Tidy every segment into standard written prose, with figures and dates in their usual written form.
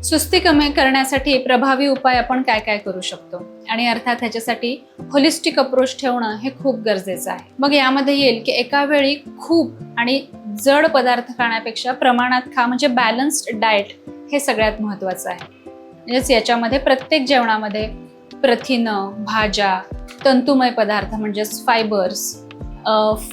सुस्ती कमी करण्यासाठी प्रभावी उपाय आपण काय काय करू शकतो आणि अर्थात ह्याच्यासाठी होलिस्टिक अप्रोच ठेवणं हे खूप गरजेचं आहे. मग यामध्ये येईल की एका वेळी खूप आणि जड पदार्थ खाण्यापेक्षा प्रमाणात खा, म्हणजे बॅलन्स्ड डाएट हे सगळ्यात महत्त्वाचं आहे. म्हणजेच याच्यामध्ये प्रत्येक जेवणामध्ये प्रथिनं, भाज्या, तंतुमय पदार्थ म्हणजेच फायबर्स,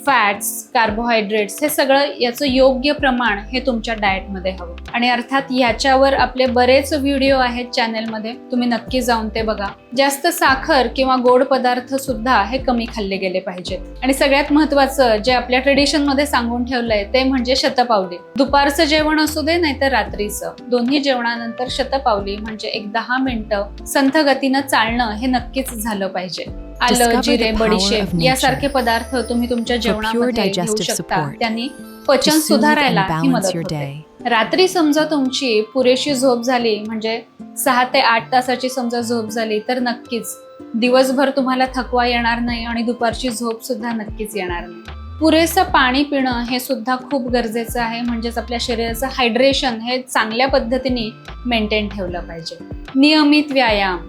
फॅट्स, कार्बोहायड्रेट्स हे सगळं याचं योग्य प्रमाण हे तुमच्या डाएटमध्ये हवं. आणि अर्थात याच्यावर आपले बरेच व्हिडिओ आहेत चॅनेलमध्ये, तुम्ही नक्की जाऊन ते बघा. जास्त साखर किंवा गोड पदार्थ सुद्धा हे कमी खाल्ले गेले पाहिजेत. आणि सगळ्यात महत्त्वाचं जे आपल्या ट्रेडिशनमध्ये सांगून ठेवलंय ते म्हणजे शतपावली. दुपारचं जेवण असू दे नाहीतर रात्रीचं, दोन्ही जेवणानंतर शतपावली म्हणजे एक 10 मिनिटं संथ गतीनं चालणं हे नक्कीच झालं पाहिजे. आलं, जिरे, बडीशेप यासारखे पदार्थ तुम्ही तुमच्या जेवणामध्ये घेऊ शकता. त्यांनी पचन सुधारायला ही मदत होते. रात्री समजा तुमची पुरेशी झोप झाली, म्हणजे 6 ते 8 तासाची समजा झोप झाली, तर नक्कीच दिवसभर तुम्हाला थकवा येणार नाही आणि दुपारची झोप सुद्धा नक्कीच येणार नाही. पुरेसं पाणी पिणं हे सुद्धा खूप गरजेचं आहे, म्हणजेच आपल्या शरीराचं हायड्रेशन हे चांगल्या पद्धतीने मेंटेन ठेवलं पाहिजे. नियमित व्यायाम,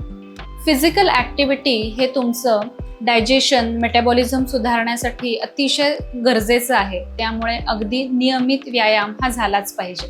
फिजिकल ॲक्टिव्हिटी हे तुमचं डायजेशन, मेटाबॉलिझम सुधारण्यासाठी अतिशय गरजेचं आहे. त्यामुळे अगदी नियमित व्यायाम हा झालाच पाहिजे.